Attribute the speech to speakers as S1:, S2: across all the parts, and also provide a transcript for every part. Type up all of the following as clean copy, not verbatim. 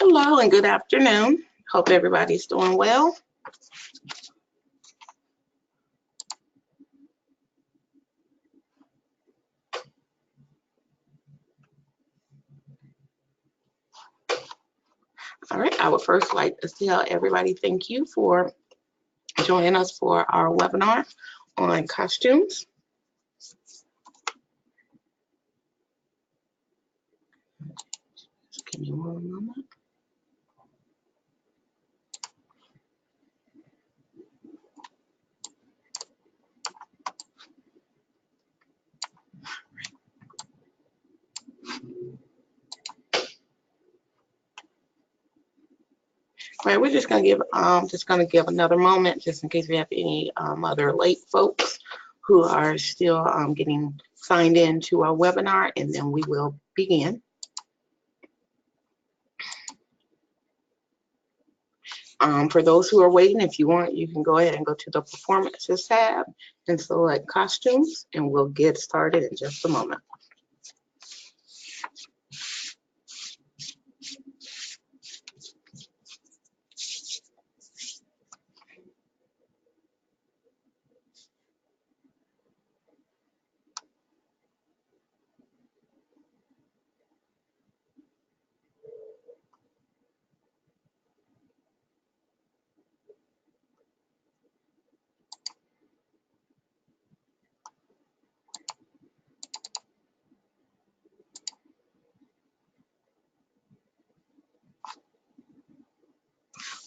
S1: Hello and good afternoon. Hope everybody's doing well. All right, I would first like to tell everybody thank you for joining us for our webinar on costumes. Just give me one moment. All right, we're just gonna give another moment just in case we have any other late folks who are still getting signed in to our webinar, and then we will begin. For those who are waiting, if you want, you can go ahead and go to the Performances tab and select Costumes, and we'll get started in just a moment.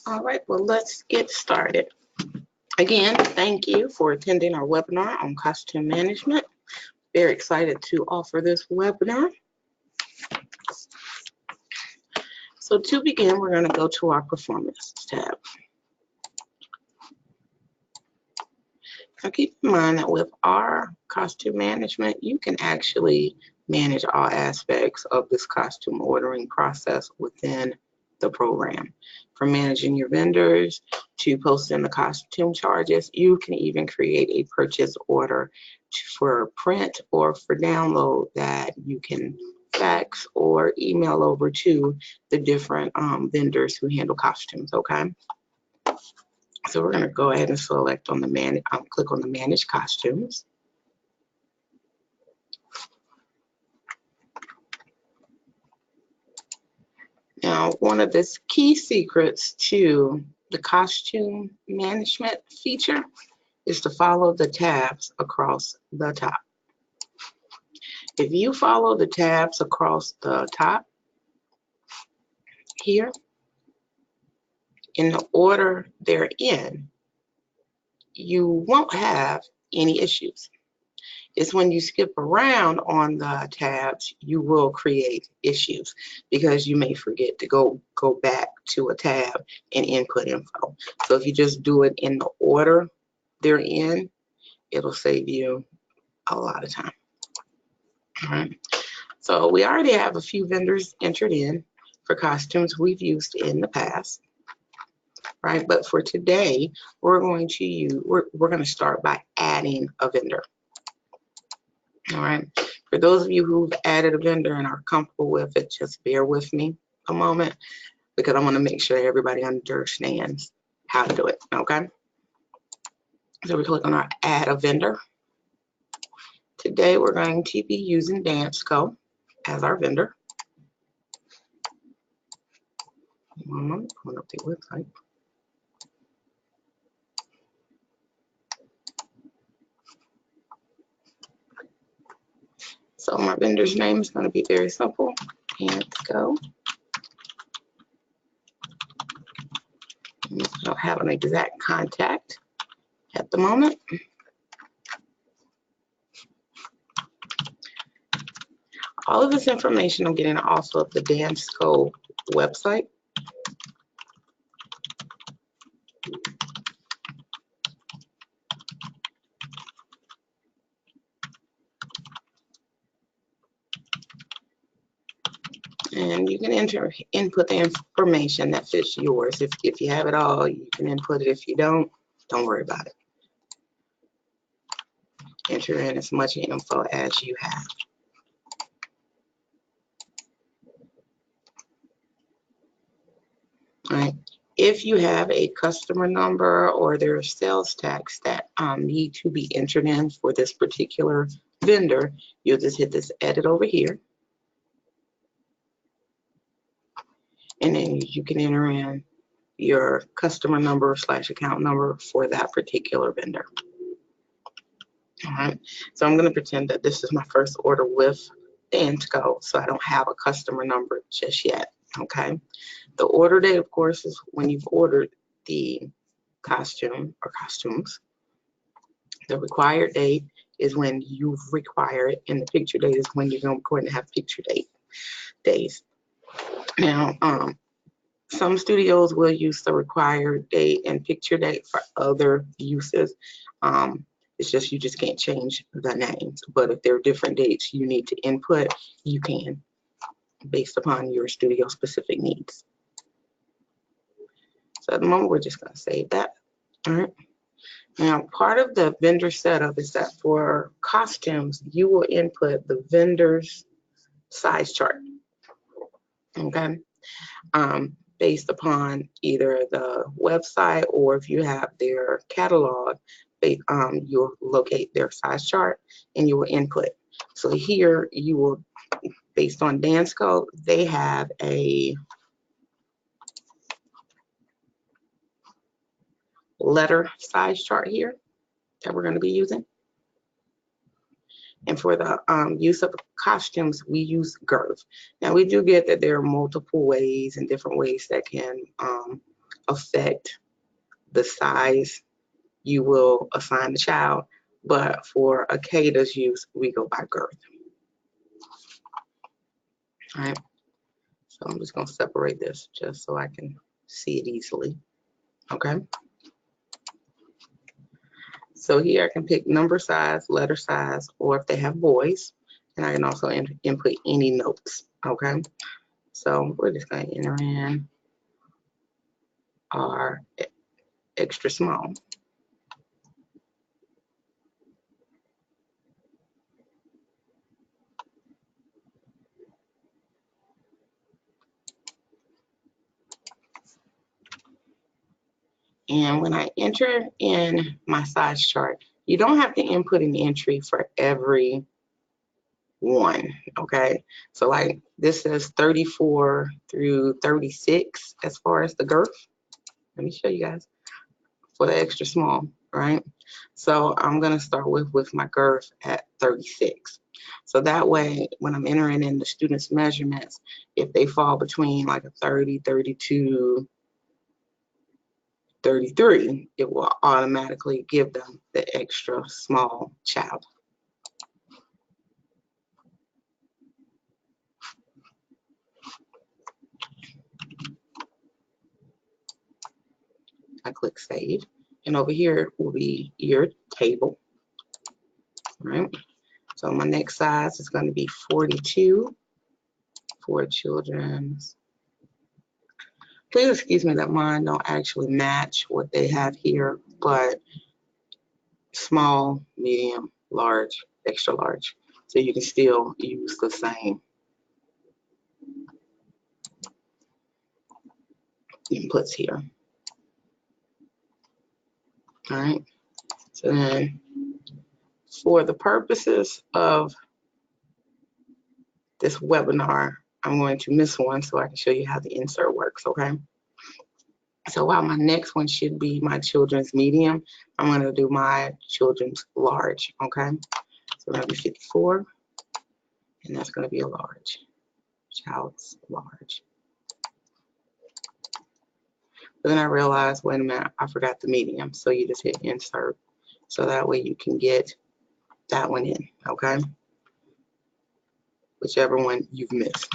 S1: All right, well, let's get started. Again, thank you for attending our webinar on costume management. Very excited to offer this webinar. So to begin, we're going to go to our Performance tab. Now keep in mind that with our costume management, you can actually manage all aspects of this costume ordering process within the program. From managing your vendors to posting the costume charges, you can even create a purchase order for print or for download that you can fax or email over to the different vendors who handle costumes, okay? So we're going to go ahead and select on the click on the Manage Costumes. Now, one of the key secrets to the costume management feature is to follow the tabs across the top. If you follow the tabs across the top here, in the order they're in, you won't have any issues. It's when you skip around on the tabs, you will create issues because you may forget to go back to a tab and input info. So if you just do it in the order they're in, it'll save you a lot of time. All right. So we already have a few vendors entered in for costumes we've used in the past. Right, but for today, we're going to start by adding a vendor. All right, for those of you who've added a vendor and are comfortable with it, just bear with me a moment because I want to make sure everybody understands how to do it. Okay, so we click on our Add a Vendor. Today, we're going to be using DanceCo as our vendor. One moment, pulling up the website. So my vendor's name is going to be very simple, DanceCo. I don't have an exact contact at the moment. All of this information I'm getting off of the DanceCo website. And you can input the information that fits yours. If you have it all, you can input it. If you don't worry about it. Enter in as much info as you have. If you have a customer number or there are sales tax that need to be entered in for this particular vendor, you'll just hit this edit over here. And then you can enter in your customer number / account number for that particular vendor. All right, so I'm going to pretend that this is my first order with the Intco, so I don't have a customer number just yet. Okay, the order date, of course, is when you've ordered the costume or costumes. The required date is when you require it, and the picture date is when you're going to have picture days. Now, some studios will use the required date and picture date for other uses. It's just you just can't change the names. But if there are different dates you need to input, you can, based upon your studio specific needs. So at the moment, we're just going to save that. All right. Now, part of the vendor setup is that for costumes, you will input the vendor's size chart. Okay. Based upon either the website or if you have their catalog, you'll locate their size chart and you will input. So here you will, based on dance code, they have a letter size chart here that we're going to be using. And for the use of costumes, we use girth. Now, we do get that there are multiple ways and different ways that can affect the size you will assign the child, but for Akada's use, we go by girth. All right, so I'm just going to separate this just so I can see it easily. Okay. So here I can pick number size, letter size, or if they have boys, and I can also input any notes. Okay, so we're just going to enter in our extra small. And when I enter in my size chart, you don't have to input an entry for every one, okay? So like this says 34 through 36 as far as the girth. Let me show you guys for the extra small, right? So I'm gonna start with my girth at 36. So that way, when I'm entering in the student's measurements, if they fall between like a 30, 32, 33, it will automatically give them the extra small child. I click save, and over here will be your table, right? So my next size is going to be 42 for children's. Please excuse me that mine don't actually match what they have here, but small, medium, large, extra large. So you can still use the same inputs here. All right. So then for the purposes of this webinar, I'm going to miss one so I can show you how the insert works, okay? So while my next one should be my children's medium, I'm going to do my children's large, okay? So that'll be 54, and that's going to be a large, child's large. But then I realized, wait a minute, I forgot the medium. So you just hit insert. So that way you can get that one in, okay? Whichever one you've missed.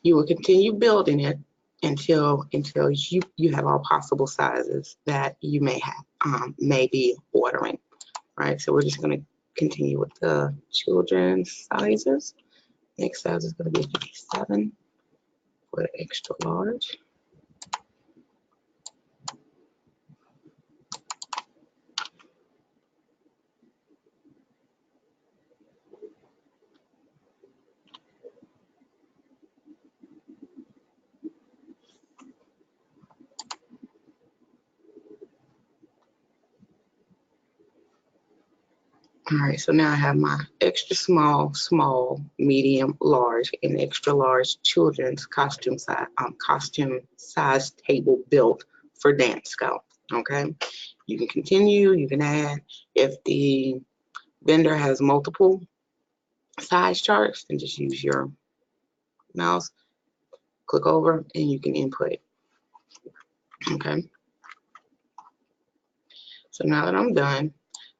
S1: You will continue building it until you have all possible sizes that you may be ordering, right? So we're just going to continue with the children's sizes. Next size is going to be 57 for the extra large. All right, so now I have my extra small, small, medium, large, and extra large children's costume size table built for dance scout. Okay, you can continue, you can add. If the vendor has multiple size charts, then just use your mouse, click over, and you can input it. Okay, so now that I'm done,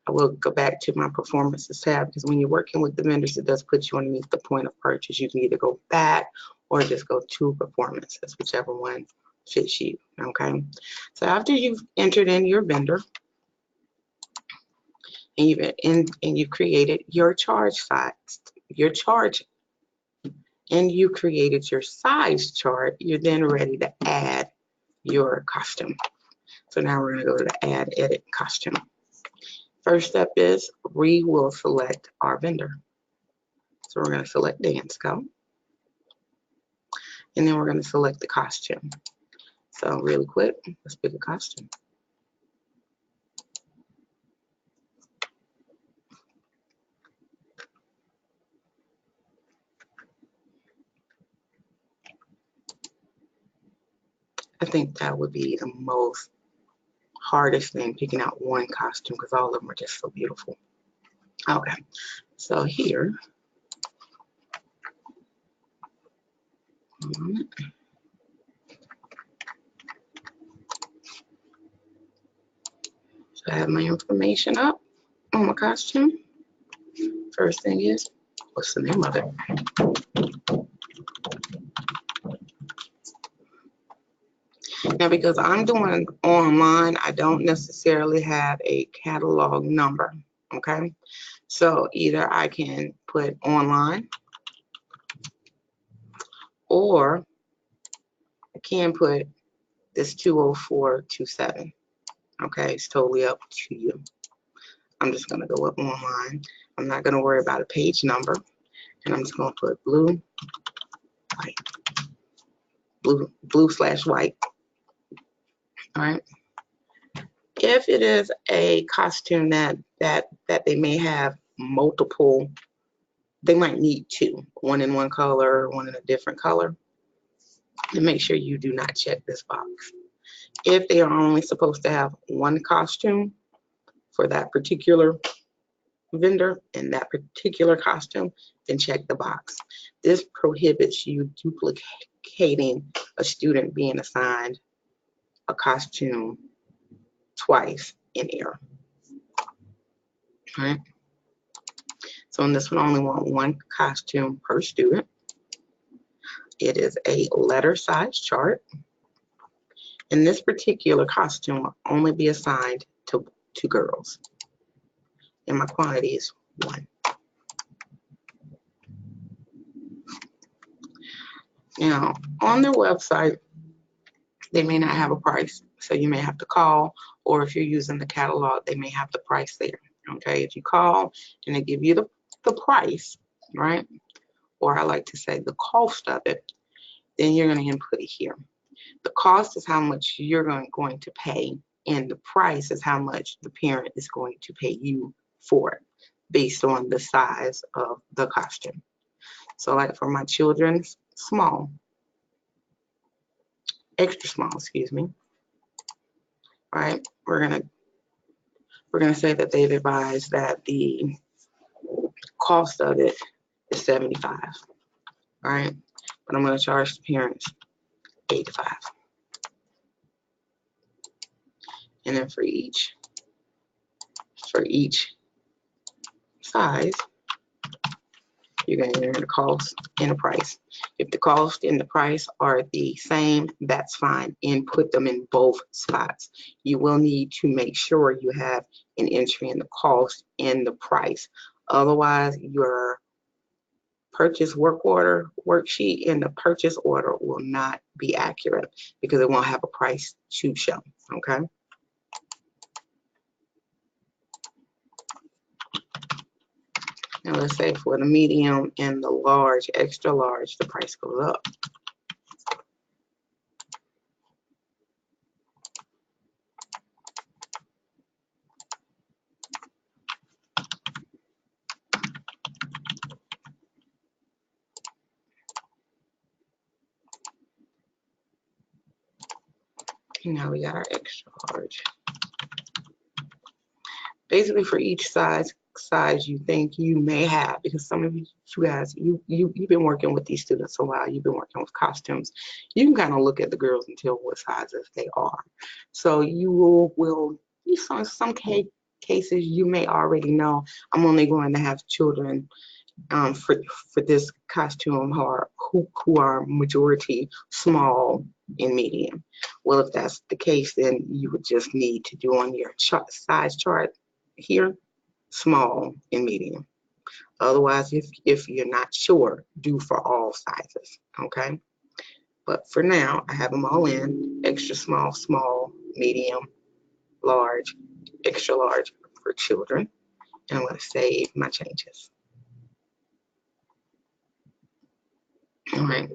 S1: I will go back to my performances tab, because when you're working with the vendors, it does put you underneath the point of purchase. You can either go back or just go to performances, whichever one fits you. Okay, so after you've entered in your vendor and you've created your charge size, and you created your size chart, you're then ready to add your costume. So now we're going to go to the add edit costume. First step is we will select our vendor. So we're going to select Dance Go, and then we're going to select the costume. So really quick, let's pick a costume. I think that would be the most hardest thing, picking out one costume, because all of them are just so beautiful. Okay, so here, so I have my information up on my costume. First thing is, what's the name of it? Now, because I'm doing online, I don't necessarily have a catalog number, okay? So either I can put online, or I can put this 20427, okay? It's totally up to you. I'm just gonna go up online. I'm not gonna worry about a page number, and I'm just gonna put blue, white, blue/white, all right? If it is a costume that they may have multiple, they might need two, one in one color, one in a different color, then make sure you do not check this box. If they are only supposed to have one costume for that particular vendor and that particular costume, then check the box. This prohibits you duplicating a student being assigned a costume twice in error. All right. So in this one, I only want one costume per student. It is a letter size chart. And this particular costume will only be assigned to girls. And my quantity is 1. Now, on their website, they may not have a price, so you may have to call, or if you're using the catalog, they may have the price there. Okay, if you call and they give you the price, right, or I like to say the cost of it, then you're going to input it here. The cost is how much you're going to pay, and the price is how much the parent is going to pay you for it, based on the size of the costume. So like for my children's small, extra small, excuse me, right, we're gonna say that they've advised that the cost of it is $75, right, but I'm going to charge the parents $85. And then for each size, you're going to enter the cost and the price. If the cost and the price are the same, that's fine. Input them in both spots. You will need to make sure you have an entry in the cost and the price. Otherwise, your purchase work order worksheet and the purchase order will not be accurate, because it won't have a price to show. Okay. Now let's say for the medium and the large, extra large, the price goes up. Now we got our extra large. Basically, for each size you think you may have, because some of you guys, you've been working with these students a while, you've been working with costumes, you can kind of look at the girls and tell what sizes they are. So you will in some cases you may already know, I'm only going to have children for this costume who are majority small and medium. Well, if that's the case, then you would just need to do on your size chart here, small and medium. Otherwise, if you're not sure, do for all sizes, okay? But for now, I have them all in: extra small, small, medium, large, extra large for children. And I'm going to save my changes. All right.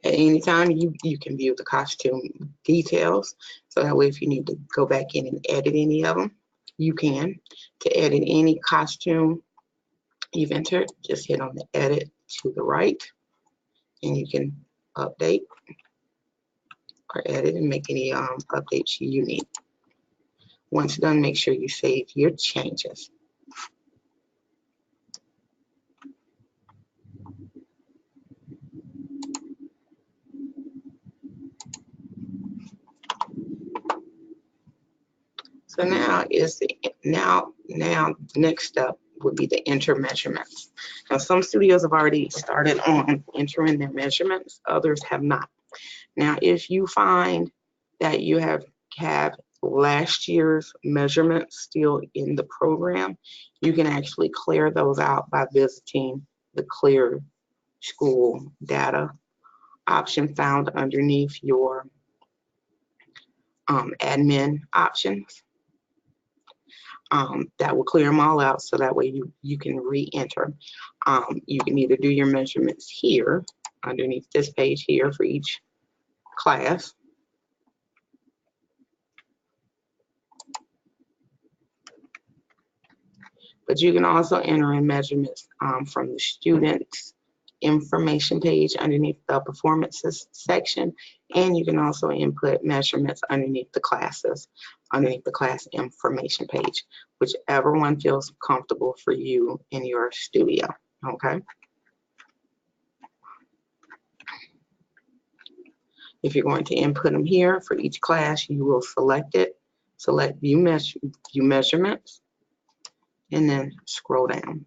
S1: At any time, you can view the costume details. So that way, if you need to go back in and edit any of them, you can. To edit any costume you've entered, just hit on the edit to the right, and you can update or edit and make any updates you need. Once done, make sure you save your changes. So now is the next step would be the enter measurements. Now some studios have already started on entering their measurements, others have not. Now if you find that you have last year's measurements still in the program, you can actually clear those out by visiting the clear school data option found underneath your admin options. That will clear them all out, so that way you can re-enter. You can either do your measurements here underneath this page here for each class, but you can also enter in measurements from the students information page underneath the performances section, and you can also input measurements underneath the classes, underneath the class information page, whichever one feels comfortable for you in your studio. Okay. If you're going to input them here for each class, you will select it, select view measurements, and then scroll down.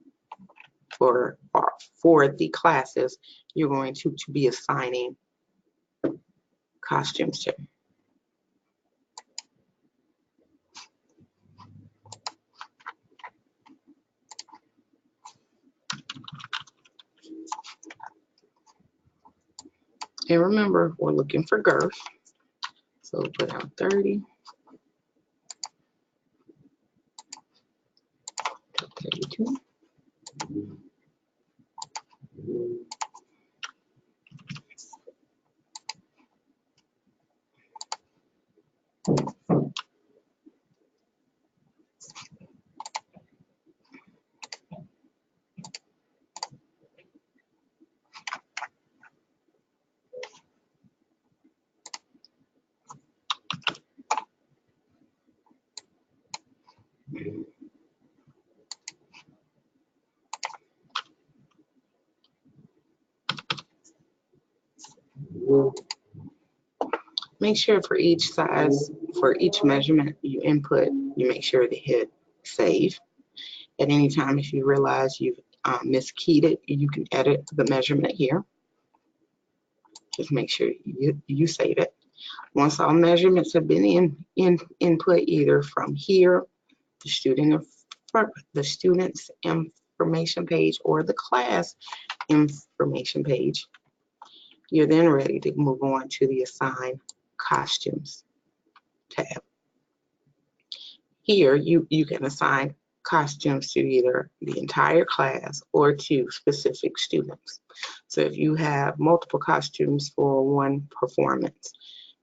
S1: For the classes you're going to be assigning costumes to. And remember, we're looking for girth, so put out 30, 32. Make sure for each size, for each measurement you input, you make sure to hit save. At any time, if you realize you've miskeyed it, you can edit the measurement here. Just make sure you save it. Once all measurements have been input either from here, the student's information page, or the class information page, you're then ready to move on to the Assign Costumes tab. Here, you can assign costumes to either the entire class or to specific students. So if you have multiple costumes for one performance,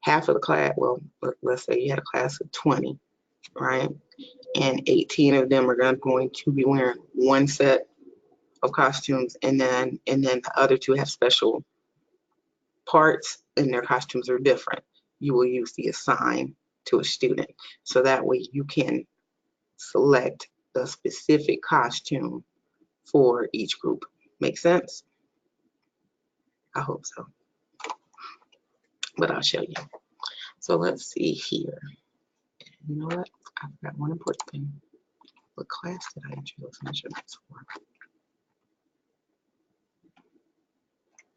S1: half of the class, well, let's say you had a class of 20, right? And 18 of them are going to be wearing one set of costumes, and then the other two have special parts and their costumes are different. You will use the assign to a student. So that way you can select the specific costume for each group. Make sense? I hope so. But I'll show you. So let's see here. You know what? I forgot one important thing. What class did I enter those measurements for? I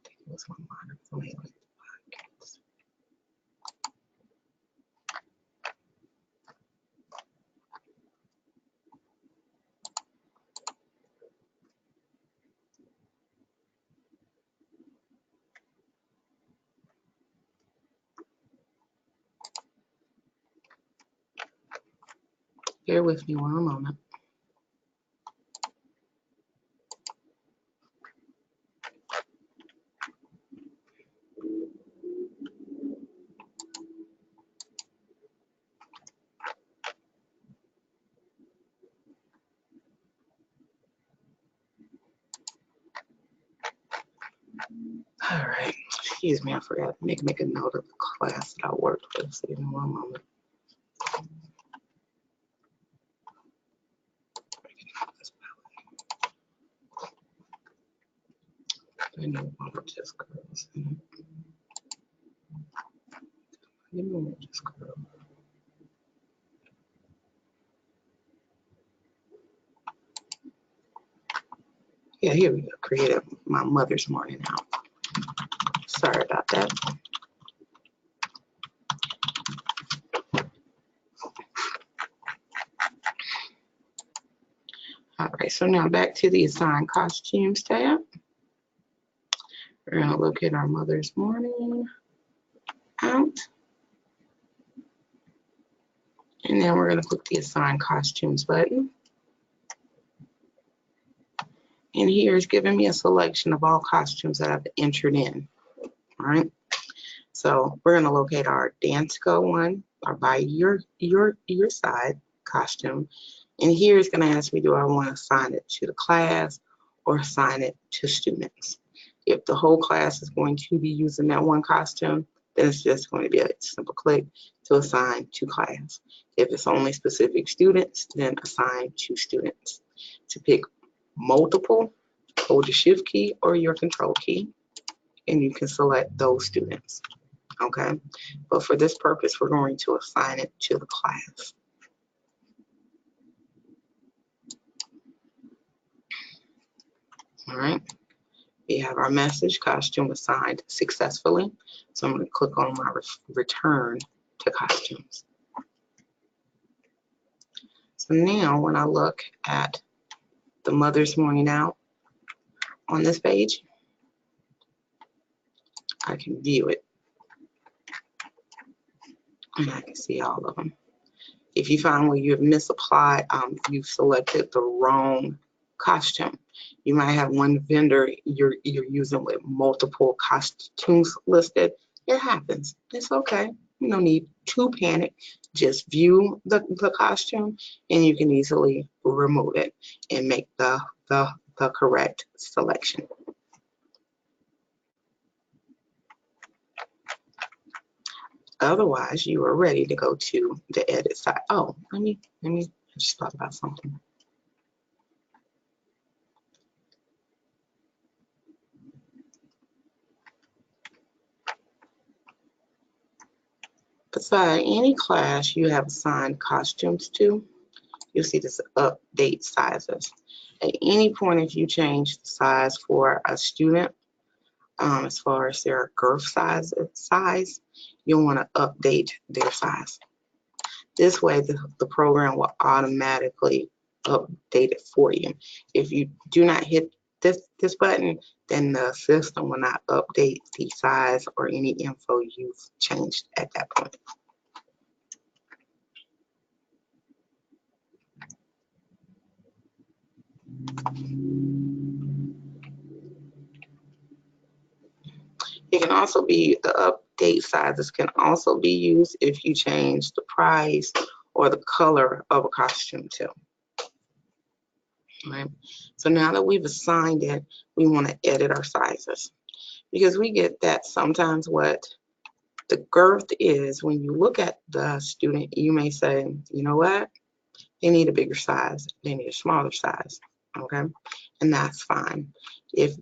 S1: think it was one minor. So maybe like 5 kids. Bear with me one moment. All right. Excuse me, I forgot to make a note of the class that I worked with. So give me one moment. I know one of just girls. Give me one of just girls. Yeah, here we go. Created my mother's morning out. Sorry about that. All right, so now back to the Assign Costumes tab. We're going to look at our mother's morning out. And then we're going to click the Assign Costumes button. And here is giving me a selection of all costumes that I've entered in. All right. So we're going to locate our Dance Go one, or by your side costume. And here it's going to ask me, do I want to assign it to the class or assign it to students? If the whole class is going to be using that one costume, then it's just going to be a simple click to assign to class. If it's only specific students, then assign to students. To pick multiple, hold your Shift key or your Control key, and you can select those students. Okay, but for this purpose, we're going to assign it to the class. All right, we have our message, costume assigned successfully. So I'm going to click on my return to costumes. So now when I look at the mother's morning out on this page, I can view it and I can see all of them. If you find where you have misapplied, you've selected the wrong costume. You might have one vendor you're using with multiple costumes listed. It happens. It's okay. No need to panic. Just view the costume and you can easily remove it and make the correct selection. Otherwise, you are ready to go to the edit side. Oh, let me I just thought about something. Beside any class you have assigned costumes to, you'll see this update sizes. At any point, if you change the size for a student, as far as their girth size, you'll want to update their size. This way, the program will automatically update it for you. If you do not hit this button, then the system will not update the size or any info you've changed at that point. It can also be, the update sizes can also be used if you change the price or the color of a costume too. Right. So now that we've assigned it, we want to edit our sizes, because we get that sometimes what The girth is when you look at the student, you may say, you know what? They need a bigger size. They need a smaller size. Okay, and that's fine. If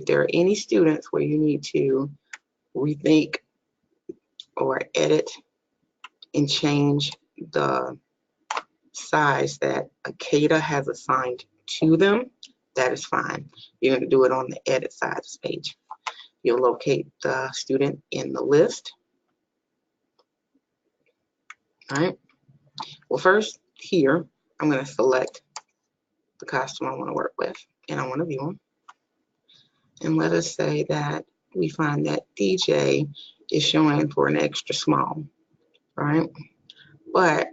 S1: there are any students where you need to rethink or edit and change the size that Akada has assigned to them, that is fine. You're going to do it on the edit side of this page. You'll locate the student in the list. All right. Well, first here, I'm going to select the costume I want to work with, and I want to view them. And let us say that we find that DJ is showing for an extra small, right? But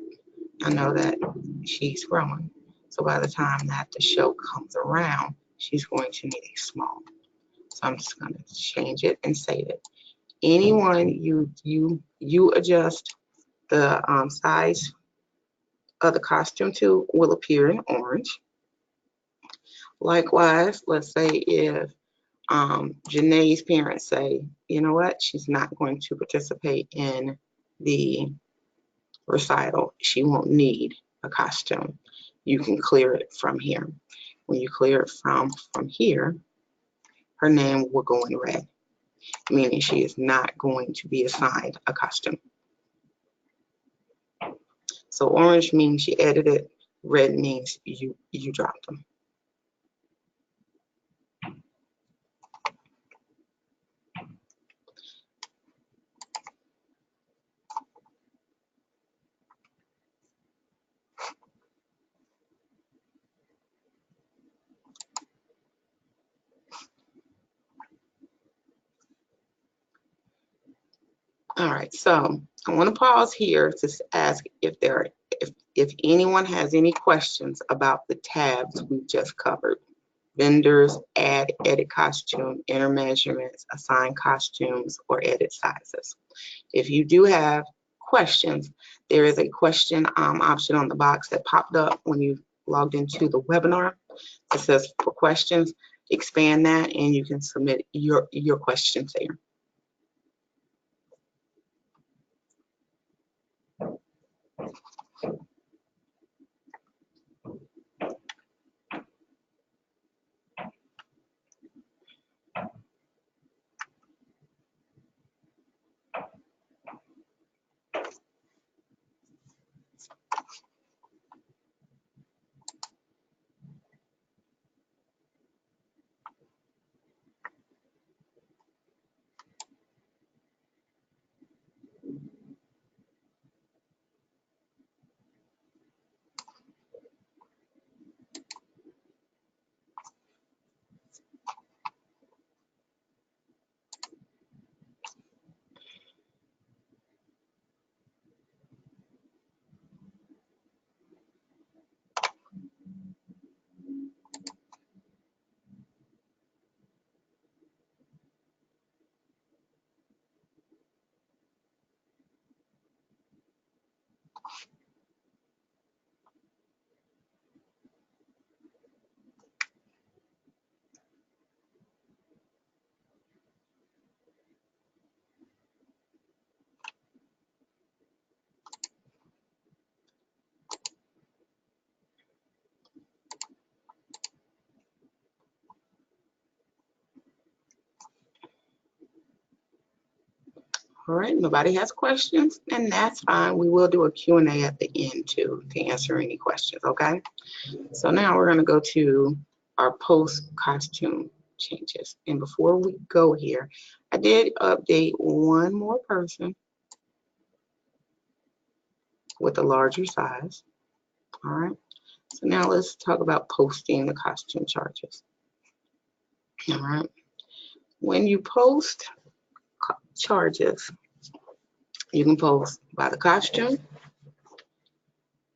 S1: I know that she's growing. So by the time that the show comes around, she's going to need a small. So I'm just going to change it and save it. Anyone you adjust the size of the costume to will appear in orange. Likewise, let's say if Janae's parents say, you know what, she's not going to participate in the recital. She won't need a costume. You can clear it from here. When you clear it from here, her name will go in red, meaning she is not going to be assigned a costume. So orange means you edited, red means you dropped them. All right, so I want to pause here to ask if anyone has any questions about the tabs we've just covered. Vendors, add, edit costume, enter measurements, assign costumes, or edit sizes. If you do have questions, there is a question option on the box that popped up when you logged into the webinar. It says for questions, expand that and you can submit your questions there. All right, nobody has questions, and that's fine. We will do a Q&A at the end too to answer any questions, okay? So now we're gonna go to our post costume changes. And before we go here, I did update one more person with a larger size, all right? So now let's talk about posting the costume charges, all right? When you post charges, you can post by the costume,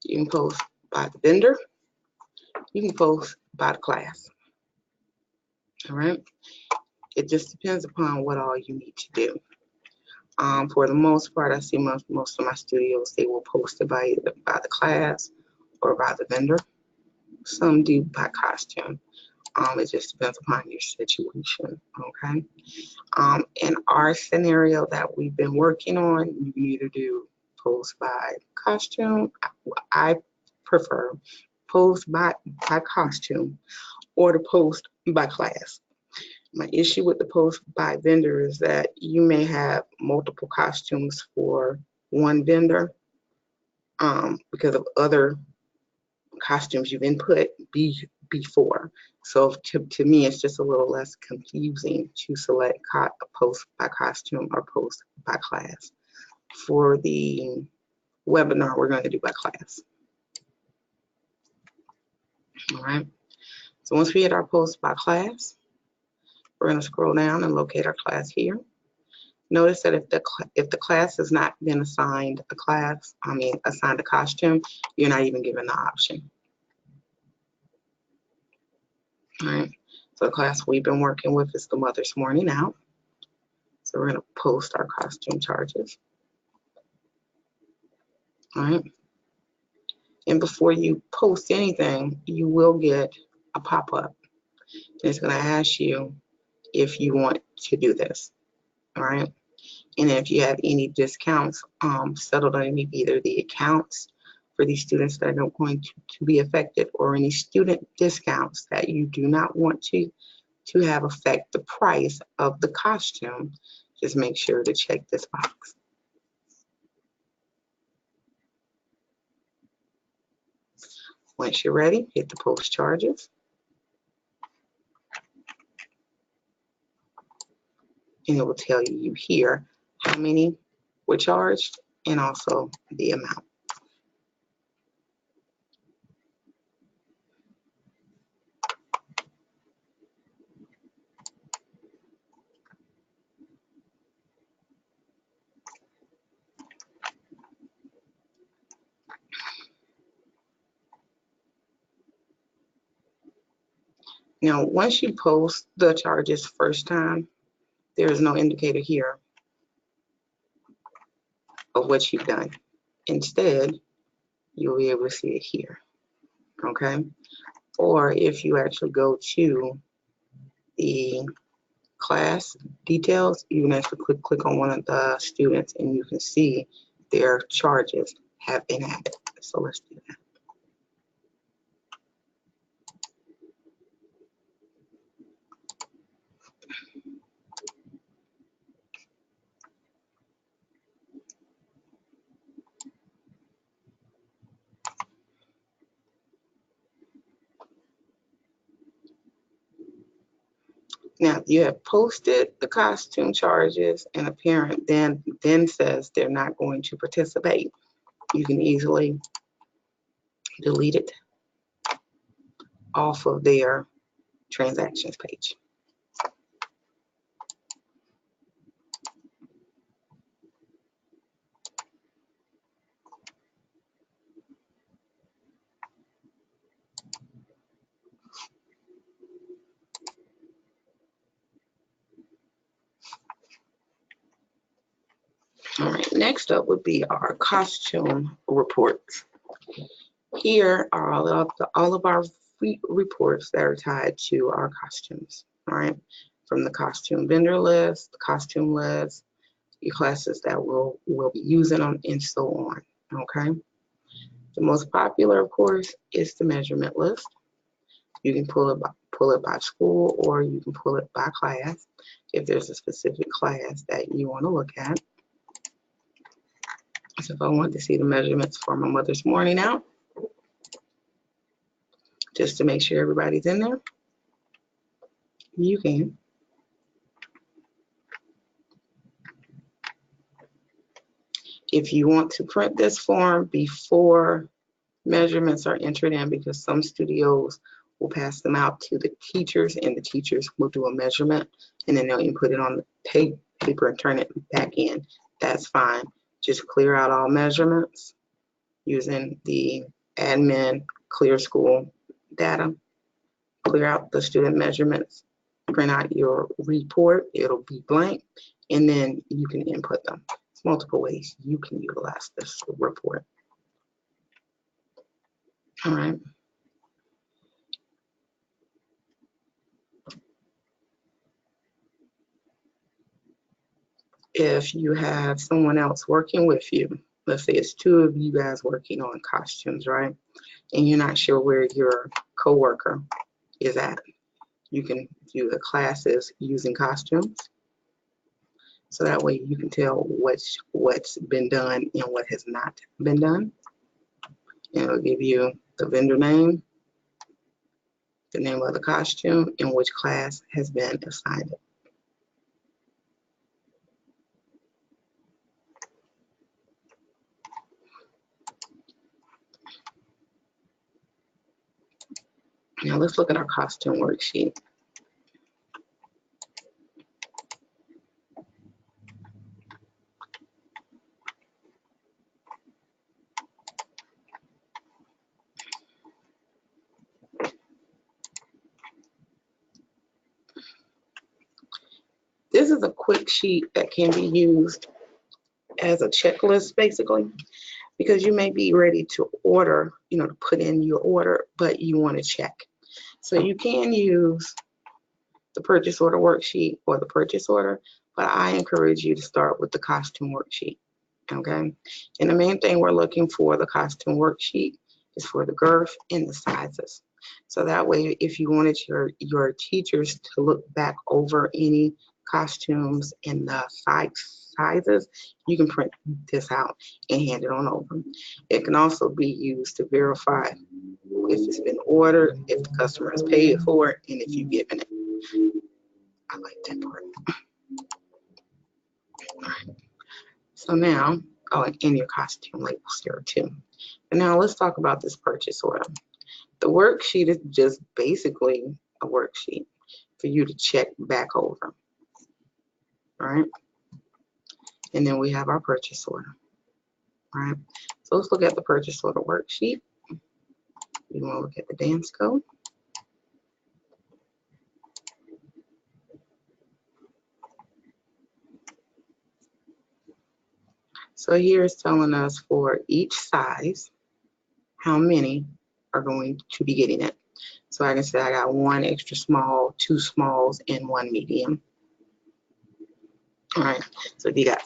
S1: you can post by the vendor, you can post by the class, all right? It just depends upon what all you need to do. For the most part, I see most of my studios, they will post it by either by the class or by the vendor. Some do by costume. It just depends upon your situation, okay? In our scenario that we've been working on, you can either do post by costume. I prefer post by costume or the post by class. My issue with the post by vendor is that you may have multiple costumes for one vendor because of other costumes you've input before. So to me, it's just a little less confusing to select a post by costume or post by class. For the webinar, we're going to do by class. All right. So once we hit our post by class, we're going to scroll down and locate our class here. Notice that if the class has not been assigned a costume, you're not even given the option. All right. So the class we've been working with is the Mother's Morning Out. So we're going to post our costume charges. All right. And before you post anything, you will get a pop-up. It's going to ask you if you want to do this. All right. And if you have any discounts settled on either the accounts for these students that are not going to be affected, or any student discounts that you do not want to have affect the price of the costume, just make sure to check this box. Once you're ready, hit the post charges. And it will tell you here how many were charged and also the amount. Now, once you post the charges first time, there is no indicator here of what you've done. Instead, you'll be able to see it here, okay? Or if you actually go to the class details, you can actually click on one of the students and you can see their charges have been added. So let's do that. Now, you have posted the costume charges and a parent then says they're not going to participate. You can easily delete it off of their transactions page. All right, next up would be our costume reports. Here are all of our reports that are tied to our costumes, all right? From the costume vendor list, the costume list, your classes that we'll be using them, and so on, okay? The most popular, of course, is the measurement list. You can pull it by school, or you can pull it by class if there's a specific class that you want to look at. So if I want to see the measurements for my Mother's Morning Out, just to make sure everybody's in there, you can. If you want to print this form before measurements are entered in, because some studios will pass them out to the teachers and the teachers will do a measurement and then they'll input it on the paper and turn it back in. That's fine. Just clear out all measurements using the admin clear school data. Clear out the student measurements, print out your report, it'll be blank, and then you can input them. There's multiple ways you can utilize this report. All right. if you have someone else working with you, let's say it's two of you guys working on costumes, right? And you're not sure where your coworker is at. You can view the classes using costumes. So that way you can tell what's been done and what has not been done. And it'll give you the vendor name, the name of the costume, and which class has been assigned. Now let's look at our costume worksheet. This is a quick sheet that can be used as a checklist, basically, because you may be ready to order, to put in your order, but you want to check. So you can use the purchase order worksheet or the purchase order, but I encourage you to start with the costume worksheet, okay? And the main thing we're looking for the costume worksheet is for the girth and the sizes. So that way, if you wanted your teachers to look back over any costumes and the sizes, you can print this out and hand it on over. It can also be used to verify if it's been ordered, if the customer has paid for it, and if you've given it. I like that part. All right. So now, and your costume labels here too. And now let's talk about this purchase order. The worksheet is just basically a worksheet for you to check back over. All right. And then we have our purchase order. All right. So let's look at the purchase order worksheet. You want to look at the dance code. So here it's telling us for each size, how many are going to be getting it. So I can say I got one extra small, two smalls, and one medium. All right, so if you got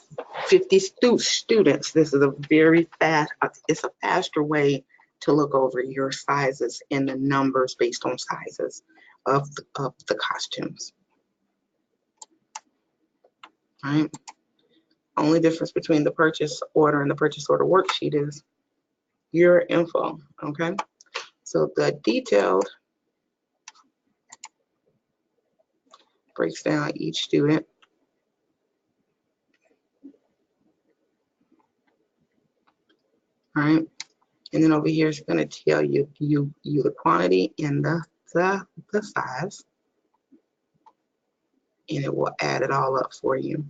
S1: 50 students, this is a very fast, it's a faster way to look over your sizes and the numbers based on sizes of the costumes. All right. Only difference between the purchase order and the purchase order worksheet is your info, okay? So the detailed breaks down each student. All right, and then over here it's going to tell you the quantity and the size, and it will add it all up for you.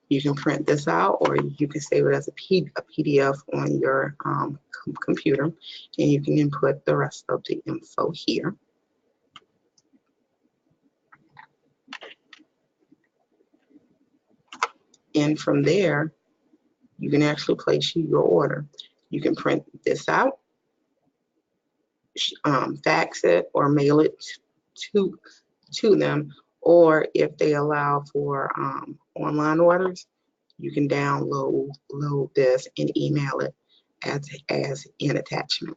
S1: You can print this out, or you can save it as a PDF on your computer, and you can input the rest of the info here. And from there, you can actually place your order. You can print this out, fax it, or mail it to them, or if they allow for online orders, you can download this and email it as an attachment.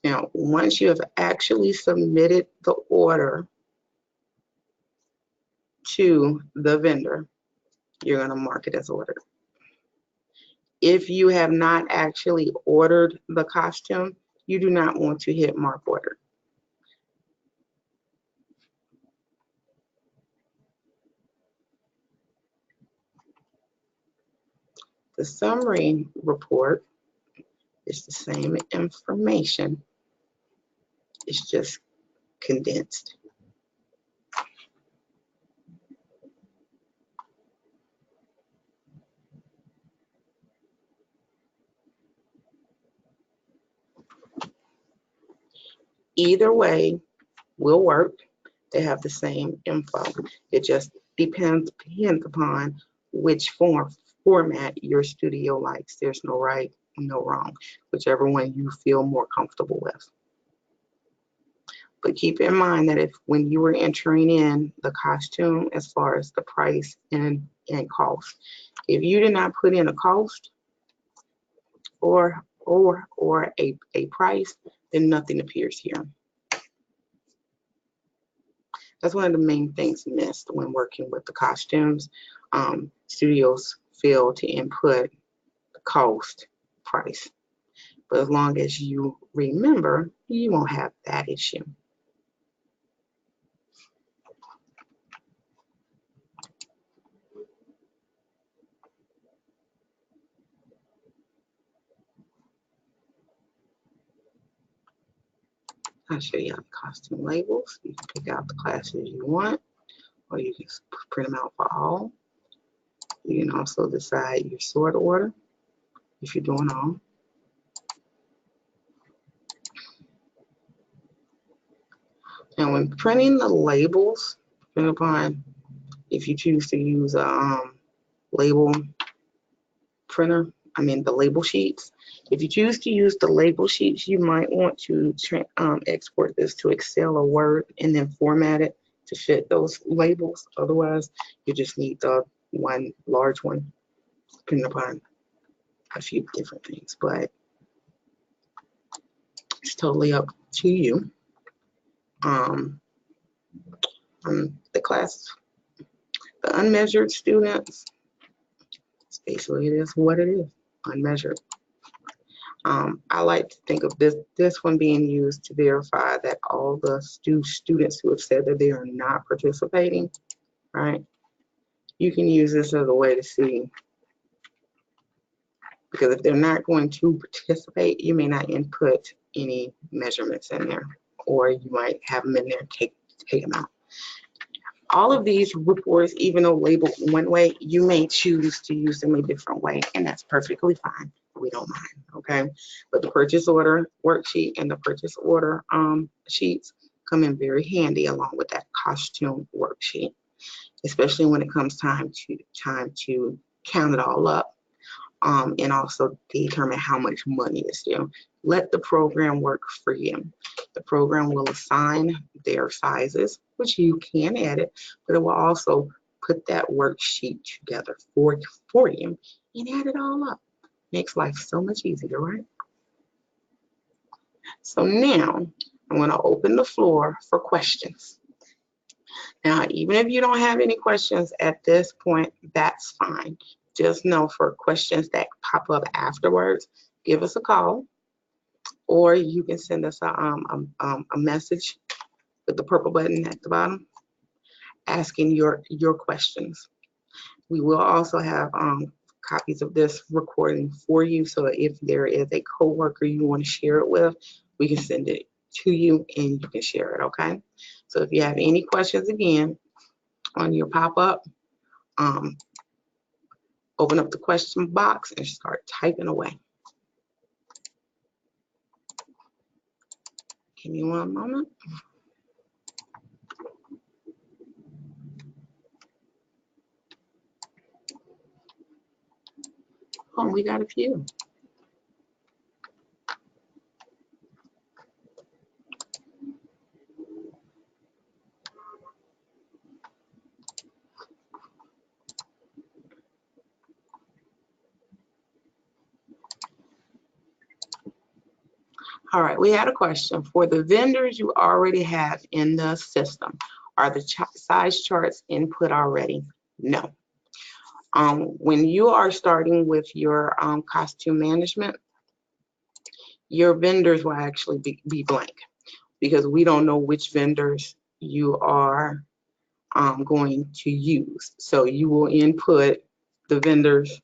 S1: Now, once you have actually submitted the order to the vendor, you're going to mark it as ordered. If you have not actually ordered the costume, you do not want to hit mark order. The summary report is the same information, it's just condensed. Either way will work. They have the same info. It just depends upon which format your studio likes. There's no right no wrong, whichever one you feel more comfortable with. But keep in mind that if when you were entering in the costume as far as the price and cost, if you did not put in a cost or a price, then nothing appears here. That's one of the main things missed when working with the costumes. Studios fail to input the cost, price. But as long as you remember, you won't have that issue. I'll show you how the costume labels. You can pick out the classes you want, or you can print them out for all. You can also decide your sort order if you're doing all. And when printing the labels, depending upon if you choose to use a label printer, the label sheets. If you choose to use the label sheets, you might want to export this to Excel or Word and then format it to fit those labels. Otherwise, you just need the one large one, depending upon a few different things. But it's totally up to you. The class, the unmeasured students, basically it is what it is, unmeasured. I like to think of this one being used to verify that all the students who have said that they are not participating, right? You can use this as a way to see, because if they're not going to participate, you may not input any measurements in there, or you might have them in there and take them out. All of these reports, even though labeled one way, you may choose to use them a different way, and that's perfectly fine. We don't mind, okay? But the purchase order worksheet and the purchase order sheets come in very handy along with that costume worksheet, especially when it comes time to count it all up, and also determine how much money is due. Let the program work for you. The program will assign their sizes, which you can edit, but it will also put that worksheet together for you and add it all up. Makes life so much easier, right? So now I'm going to open the floor for questions. Now, even if you don't have any questions at this point, that's fine. Just know for questions that pop up afterwards, give us a call, or you can send us a message with the purple button at the bottom asking your questions. We will also have copies of this recording for you, so if there is a coworker you want to share it with, we can send it to you and you can share it, okay? So if you have any questions, again, on your pop-up, open up the question box and start typing away. Give me one moment. Oh, we got a few. All right, we had a question. For the vendors you already have in the system, are the size charts input already? No. When you are starting with your costume management, your vendors will actually be blank, because we don't know which vendors you are going to use. So you will input the vendors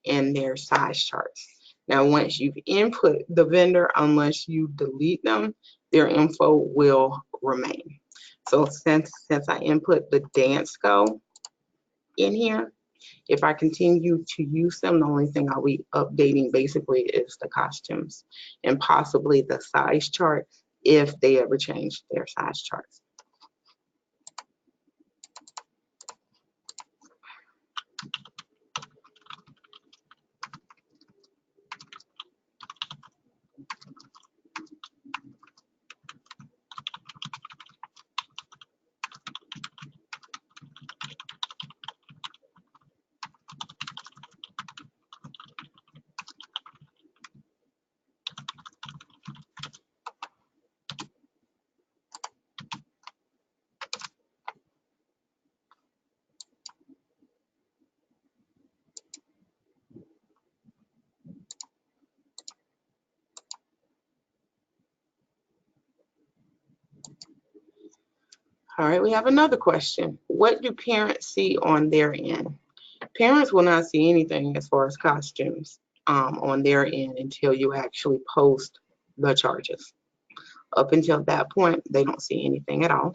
S1: and their size charts. Now, once you've input the vendor, unless you delete them, their info will remain. So since I input the dance go in here, if I continue to use them, the only thing I'll be updating basically is the costumes and possibly the size chart if they ever change their size charts. All right, we have another question. What do parents see on their end? Parents will not see anything as far as costumes on their end until you actually post the charges. Up until that point, they don't see anything at all.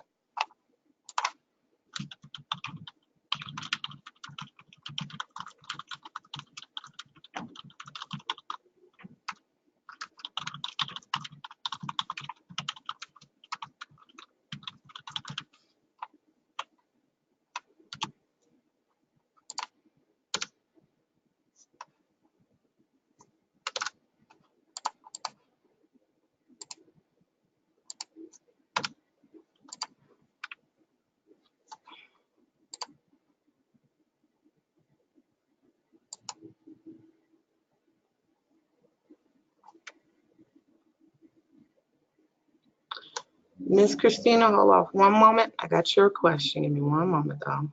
S1: Miss Christina, hold off one moment. I got your question. Give me one moment, though.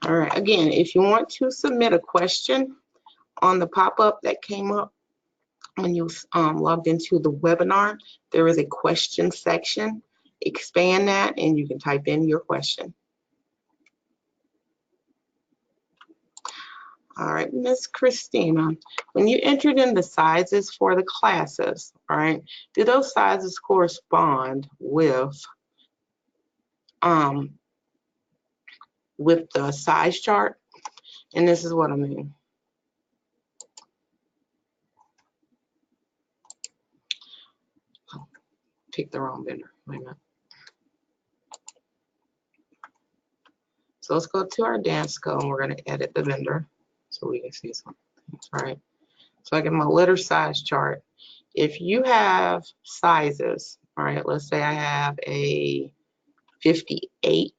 S1: All right, again, if you want to submit a question on the pop-up that came up when you logged into the webinar, there is a question section. Expand that and you can type in your question. All right, Miss Christina, when you entered in the sizes for the classes, all right, do those sizes correspond with the size chart? And this is what I mean. Oh, pick the wrong vendor. Wait a minute. So let's go to our dance code and we're going to edit the vendor so we can see something. All right. So I get my letter size chart. If you have sizes, all right, let's say I have a 58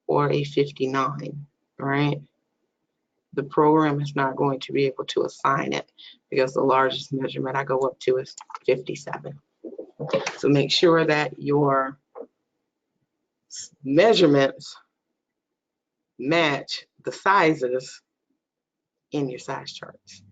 S1: or a 59, right? The program is not going to be able to assign it because the largest measurement I go up to is 57. So make sure that your measurements match the sizes in your size charts.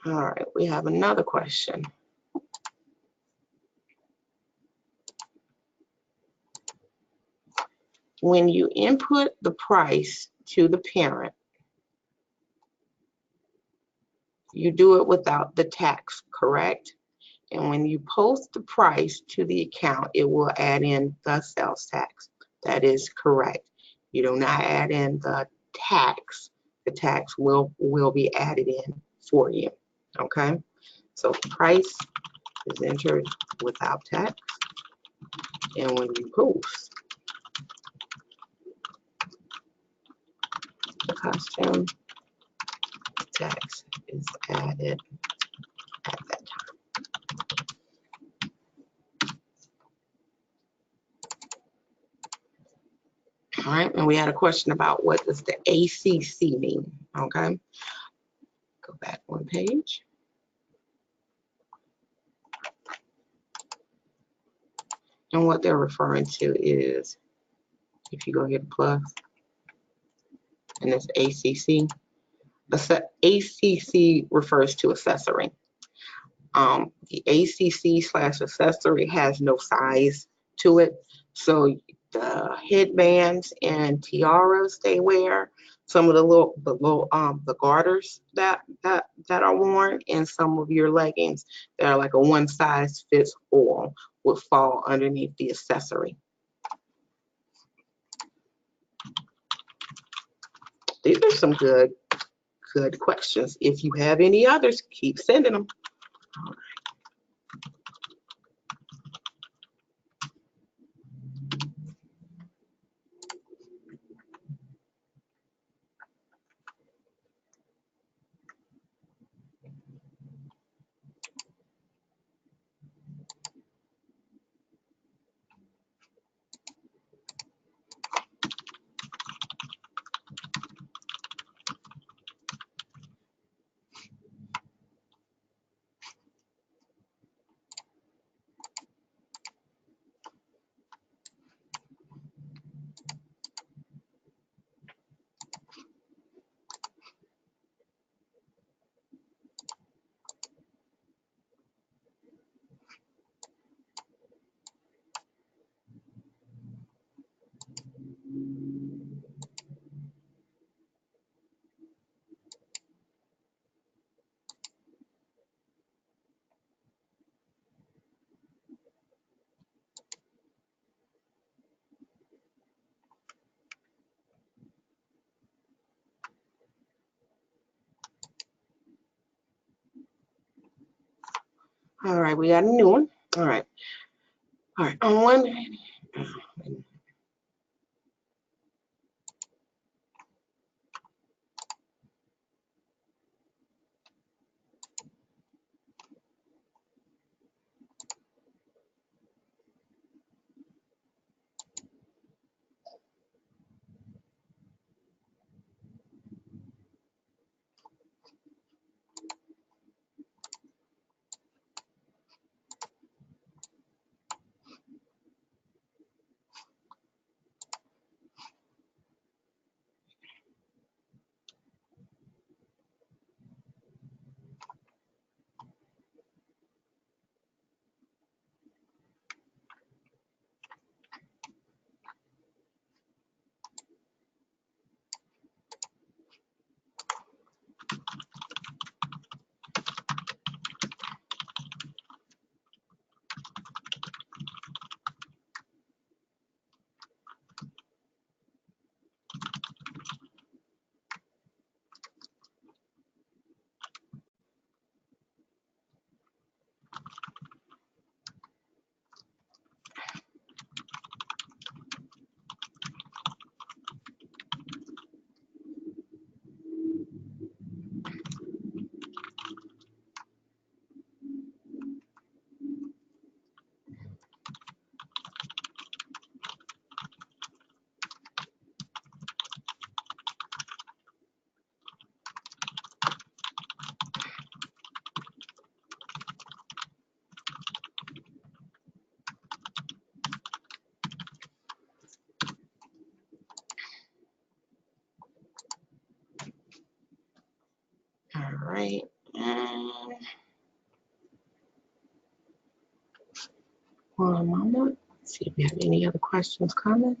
S1: All right, we have another question. When you input the price to the parent, you do it without the tax, correct? And when you post the price to the account, it will add in the sales tax. That is correct. You do not add in the tax. The tax will be added in for you, okay? So price is entered without tax. And when you post the costume, tax is added at that time. All right, and we had a question about what does the ACC mean, okay? Go back one page. And what they're referring to is, if you go hit plus, and it's ACC. ACC refers to accessory. The ACC/accessory has no size to it. So the headbands and tiaras they wear, some of the garters that are worn, and some of your leggings that are like a one size fits all would fall underneath the accessory. These are some good questions. If you have any others, keep sending them. All right, we got a new one. All right. On one. All right. One moment. Let's see if we have any other questions coming.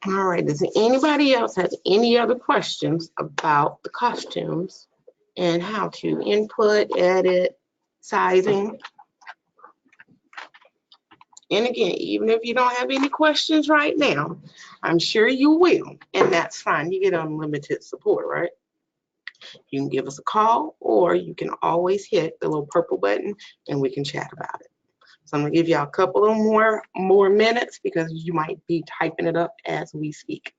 S1: All right, does anybody else have any other questions about the costumes and how to input, edit, sizing? And again, even if you don't have any questions right now, I'm sure you will, and that's fine. You get unlimited support, right? You can give us a call, or you can always hit the little purple button and we can chat about it. So I'm gonna give y'all a couple of more minutes because you might be typing it up as we speak.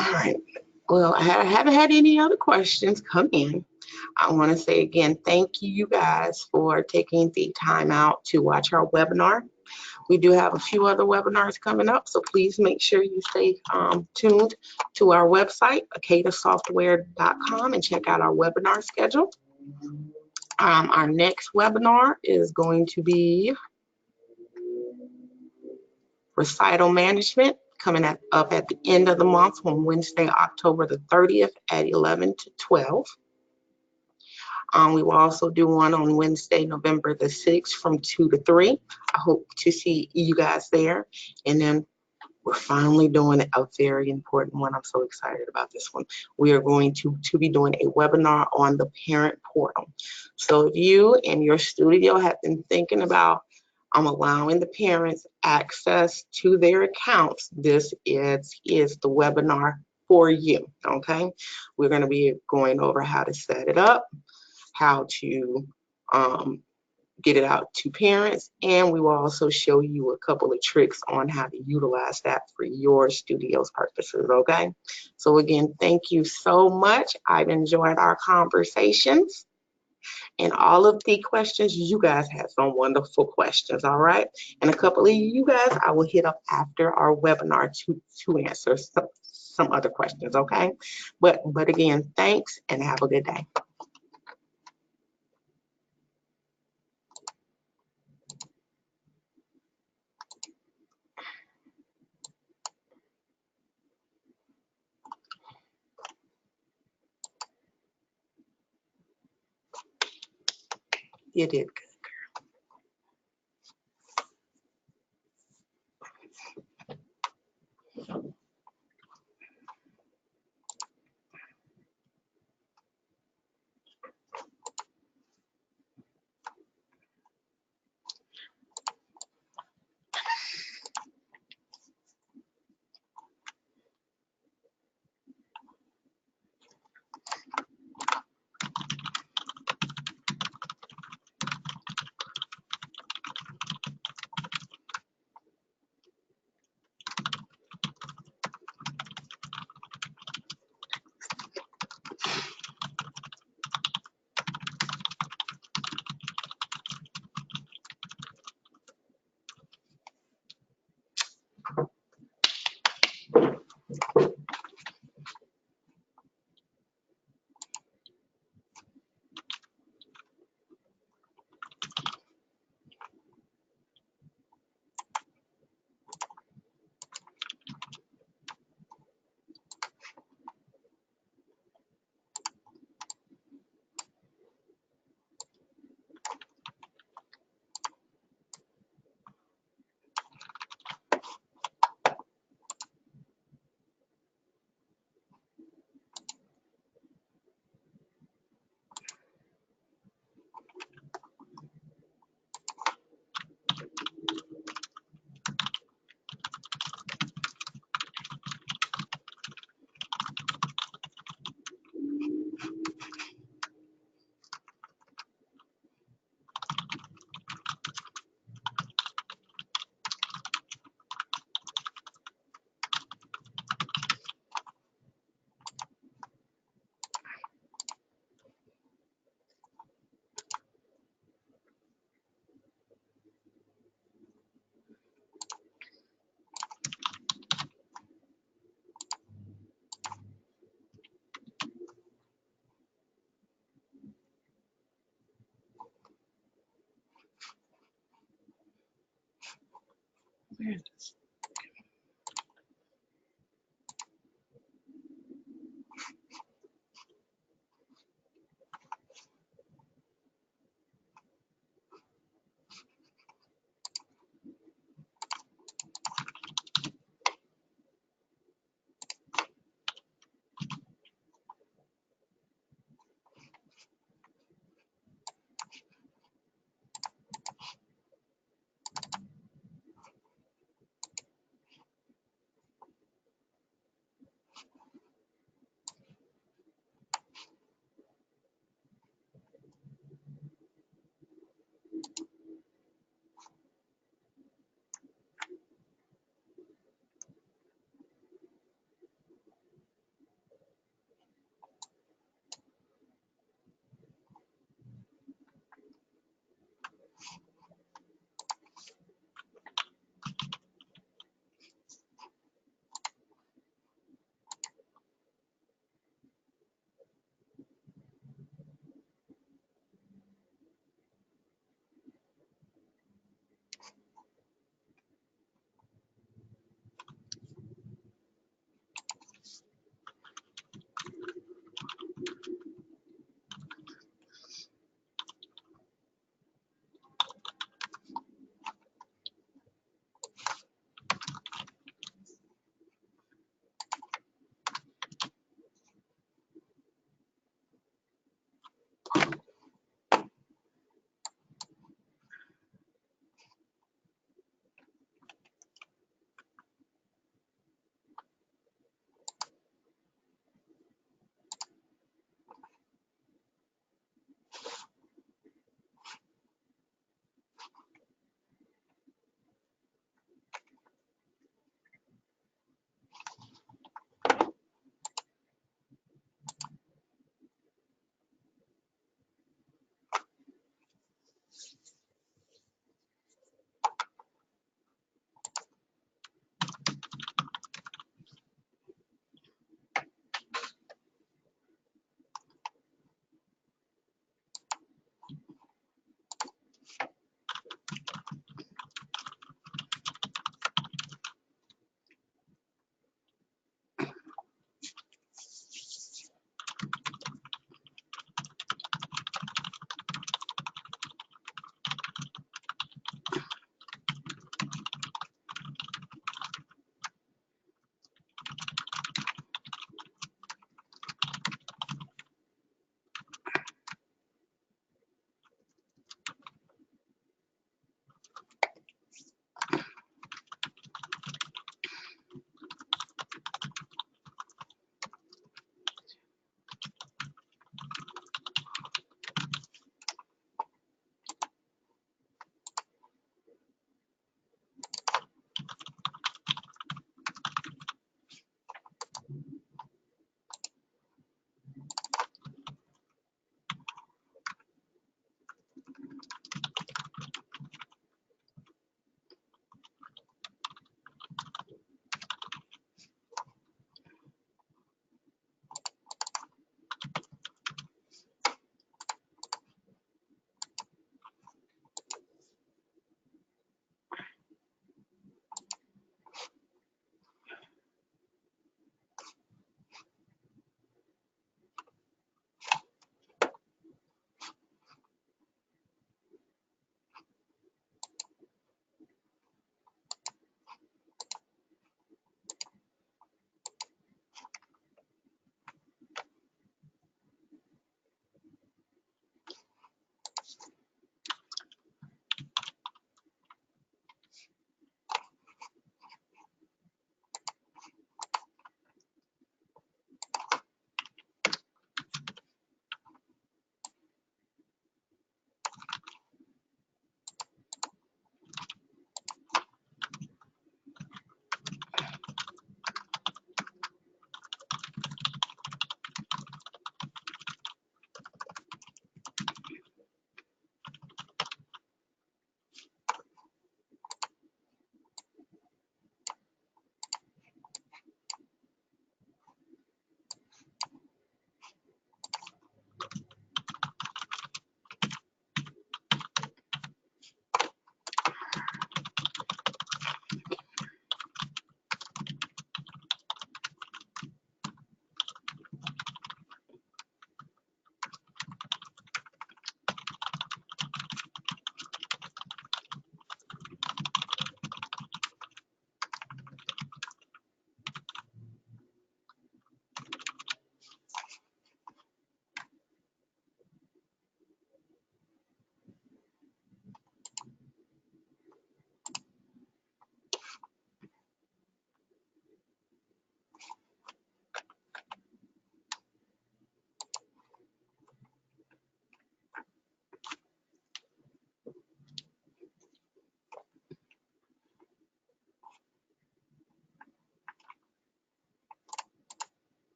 S1: All right. Well, I haven't had any other questions come in. I want to say again, thank you guys for taking the time out to watch our webinar. We do have a few other webinars coming up, so please make sure you stay tuned to our website, akadasoftware.com, and check out our webinar schedule. Our next webinar is going to be Recital Management, coming up at the end of the month on Wednesday, October the 30th at 11 to 12. We will also do one on Wednesday, November the 6th from 2 to 3. I hope to see you guys there. And then we're finally doing a very important one. I'm so excited about this one. We are going to be doing a webinar on the parent portal. So if you and your studio have been thinking about allowing the parents access to their accounts, this is the webinar for you, okay? We're going to be going over how to set it up, how to get it out to parents, and we will also show you a couple of tricks on how to utilize that for your studio's purposes, okay? So again, thank you so much. I've enjoyed our conversations and all of the questions. You guys had some wonderful questions, all right? And a couple of you guys I will hit up after our webinar to answer some other questions, okay? But again, thanks and have a good day. You did good. Where is this?